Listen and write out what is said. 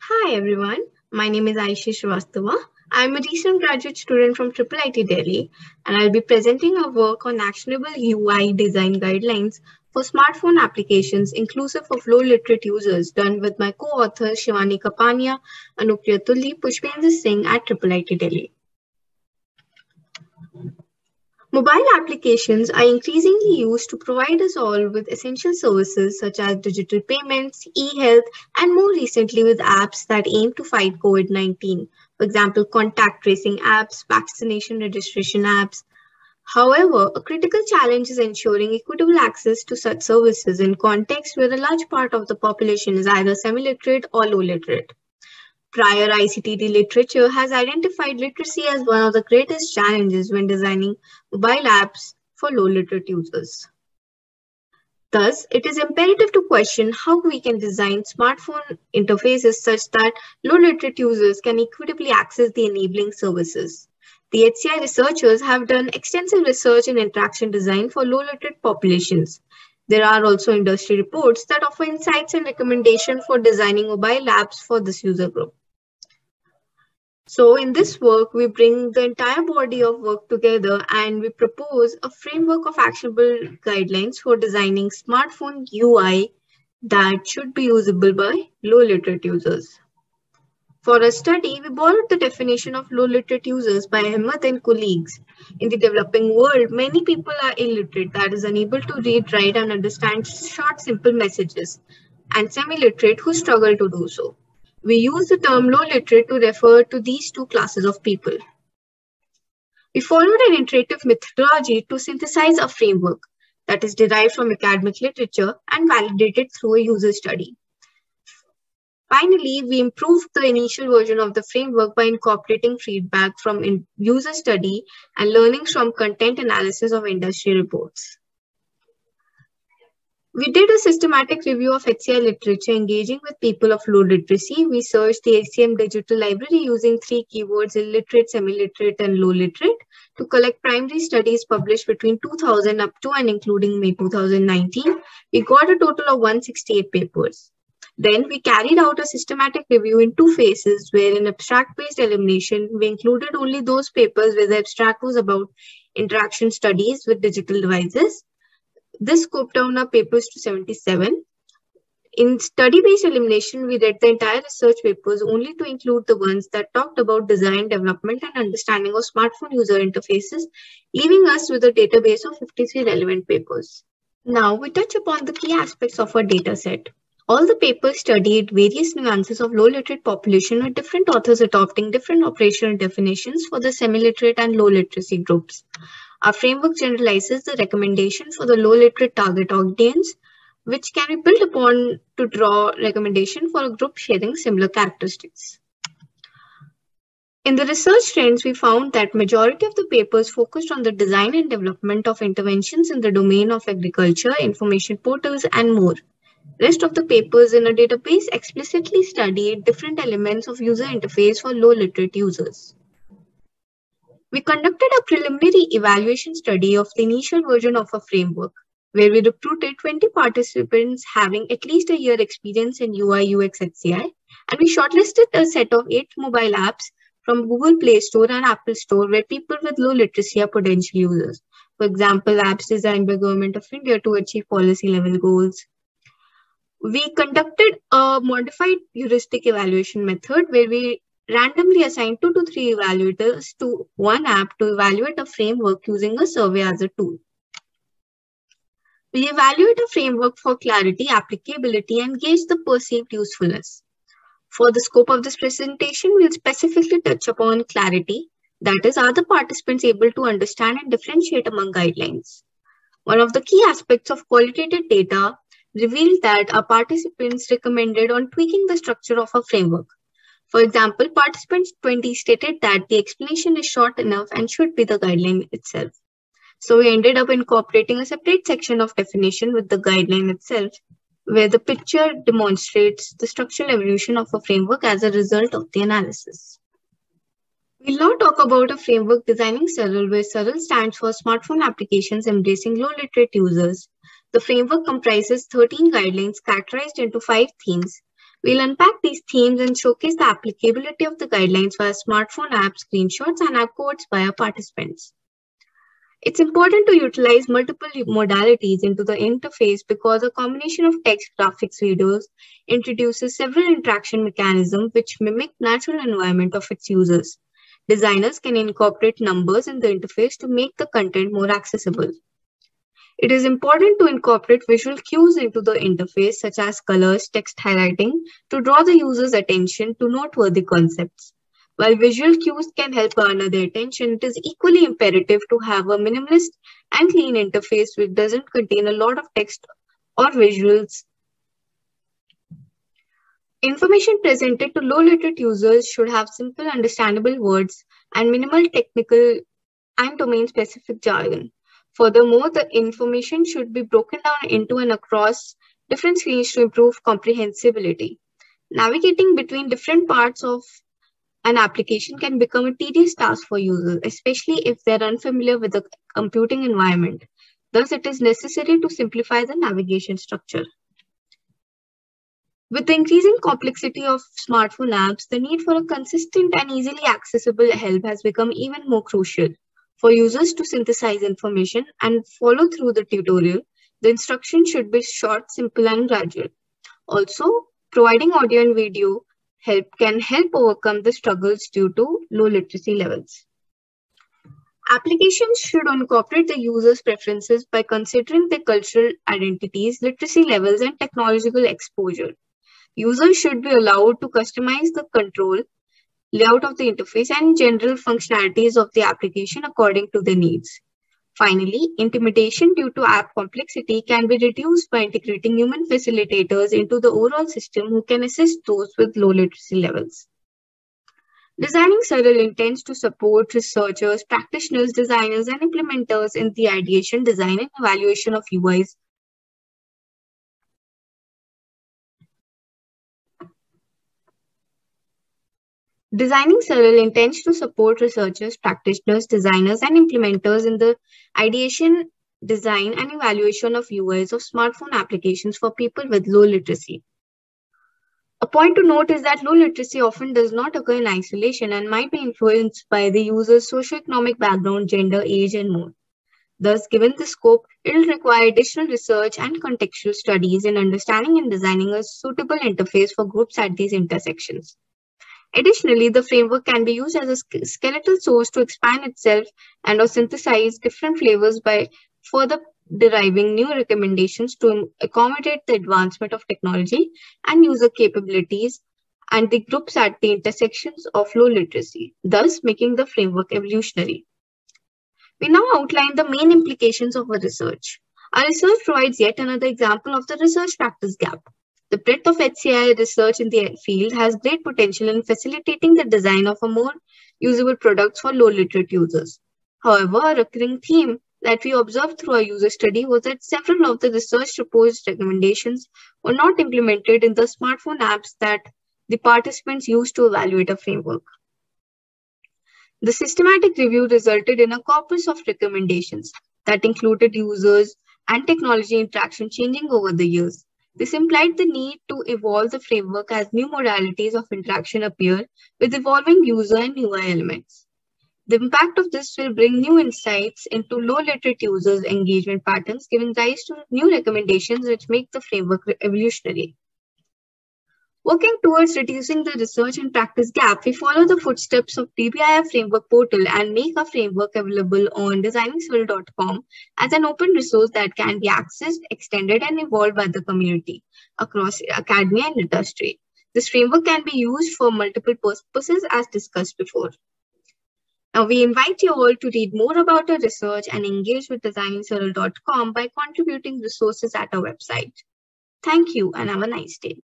Hi everyone, my name is Aishi Srivastava. I'm a recent graduate student from IIIT Delhi and I'll be presenting a work on actionable UI design guidelines for smartphone applications inclusive of low literate users done with my co-authors Shivani Kapania, Anupriya Tulli, Pushpendra Singh at IIIT Delhi. Mobile applications are increasingly used to provide us all with essential services such as digital payments, e-health, and more recently with apps that aim to fight COVID-19. For example, contact tracing apps, vaccination registration apps. However, a critical challenge is ensuring equitable access to such services in contexts where a large part of the population is either semi-literate or low literate. Prior ICTD literature has identified literacy as one of the greatest challenges when designing mobile apps for low literate users. Thus, it is imperative to question how we can design smartphone interfaces such that low literate users can equitably access the enabling services. The HCI researchers have done extensive research in interaction design for low literate populations. There are also industry reports that offer insights and recommendations for designing mobile apps for this user group. So in this work, we bring the entire body of work together and we propose a framework of actionable guidelines for designing smartphone UI that should be usable by low literate users. For a study, we borrowed the definition of low literate users by Ahmed and colleagues. In the developing world, many people are illiterate, that is, unable to read, write, and understand short, simple messages, and semi-literate who struggle to do so. We use the term low literate to refer to these two classes of people. We followed an iterative methodology to synthesize a framework that is derived from academic literature and validated through a user study. Finally, we improved the initial version of the framework by incorporating feedback from user study and learnings from content analysis of industry reports. We did a systematic review of HCI literature engaging with people of low literacy. We searched the HCM digital library using 3 keywords: illiterate, semi-literate, and low literate to collect primary studies published between 2000 up to and including May 2019. We got a total of 168 papers. Then we carried out a systematic review in 2 phases, where in abstract-based elimination, we included only those papers where the abstract was about interaction studies with digital devices. This scoped down our papers to 77. In study-based elimination, we read the entire research papers only to include the ones that talked about design, development, and understanding of smartphone user interfaces, leaving us with a database of 53 relevant papers. Now, we touch upon the key aspects of our data set. All the papers studied various nuances of low literate population with different authors adopting different operational definitions for the semi-literate and low literacy groups. Our framework generalizes the recommendation for the low literate target audience, which can be built upon to draw recommendation for a group sharing similar characteristics. In the research trends, we found that majority of the papers focused on the design and development of interventions in the domain of agriculture, information portals, and more. Rest of the papers in a database explicitly studied different elements of user interface for low literate users. We conducted a preliminary evaluation study of the initial version of a framework, where we recruited 20 participants having at least a year experience in UI UX HCI, and we shortlisted a set of 8 mobile apps from Google Play Store and Apple Store where people with low literacy are potential users. For example, apps designed by Government of India to achieve policy level goals. We conducted a modified heuristic evaluation method where we randomly assigned 2 to 3 evaluators to one app to evaluate a framework using a survey as a tool. We evaluate a framework for clarity, applicability, and gauge the perceived usefulness. For the scope of this presentation, we'll specifically touch upon clarity. That is, are the participants able to understand and differentiate among guidelines? One of the key aspects of qualitative data revealed that our participants recommended on tweaking the structure of a framework. For example, participant 20 stated that the explanation is short enough and should be the guideline itself. So we ended up incorporating a separate section of definition with the guideline itself, where the picture demonstrates the structural evolution of a framework as a result of the analysis. We'll now talk about a framework designing SARL, where SARL stands for Smartphone Applications Embracing Low Literate Users. The framework comprises 13 guidelines categorized into 5 themes, We'll unpack these themes and showcase the applicability of the guidelines via smartphone apps, screenshots, and app codes by our participants. It's important to utilize multiple modalities into the interface because a combination of text, graphics, videos introduces several interaction mechanisms which mimic natural environment of its users. Designers can incorporate numbers in the interface to make the content more accessible. It is important to incorporate visual cues into the interface, such as colors, text highlighting, to draw the user's attention to noteworthy concepts. While visual cues can help garner their attention, it is equally imperative to have a minimalist and clean interface which doesn't contain a lot of text or visuals. Information presented to low-literate users should have simple, understandable words and minimal technical and domain-specific jargon. Furthermore, the information should be broken down into and across different screens to improve comprehensibility. Navigating between different parts of an application can become a tedious task for users, especially if they're unfamiliar with the computing environment. Thus, it is necessary to simplify the navigation structure. With the increasing complexity of smartphone apps, the need for a consistent and easily accessible help has become even more crucial. For users to synthesize information and follow through the tutorial, the instructions should be short, simple, and gradual. Also, providing audio and video help can help overcome the struggles due to low literacy levels. Applications should incorporate the user's preferences by considering their cultural identities, literacy levels, and technological exposure. Users should be allowed to customize the control, layout of the interface, and general functionalities of the application according to their needs. Finally, intimidation due to app complexity can be reduced by integrating human facilitators into the overall system who can assist those with low literacy levels. Designing Surreal intends to support researchers, practitioners, designers, and implementers in the ideation, design, and evaluation of UIs. Designing Surreal intends to support researchers, practitioners, designers, and implementers in the ideation, design, and evaluation of UIs of smartphone applications for people with low literacy. A point to note is that low literacy often does not occur in isolation and might be influenced by the user's socioeconomic background, gender, age, and more. Thus, given the scope, it will require additional research and contextual studies in understanding and designing a suitable interface for groups at these intersections. Additionally, the framework can be used as a skeletal source to expand itself and or synthesize different flavors by further deriving new recommendations to accommodate the advancement of technology and user capabilities and the groups at the intersections of low literacy, thus making the framework evolutionary. We now outline the main implications of our research. Our research provides yet another example of the research practice gap. The breadth of HCI research in the field has great potential in facilitating the design of a more usable products for low literate users. However, a recurring theme that we observed through our user study was that several of the research proposed recommendations were not implemented in the smartphone apps that the participants used to evaluate a framework. The systematic review resulted in a corpus of recommendations that included users and technology interaction changing over the years. This implied the need to evolve the framework as new modalities of interaction appear with evolving user and UI elements. The impact of this will bring new insights into low literate users' engagement patterns, giving rise to new recommendations which make the framework evolutionary. Working towards reducing the research and practice gap, we follow the footsteps of DBIR Framework Portal and make our framework available on designingsurreal.com as an open resource that can be accessed, extended, and evolved by the community across academia and industry. This framework can be used for multiple purposes as discussed before. Now, we invite you all to read more about our research and engage with designingsurreal.com by contributing resources at our website. Thank you and have a nice day.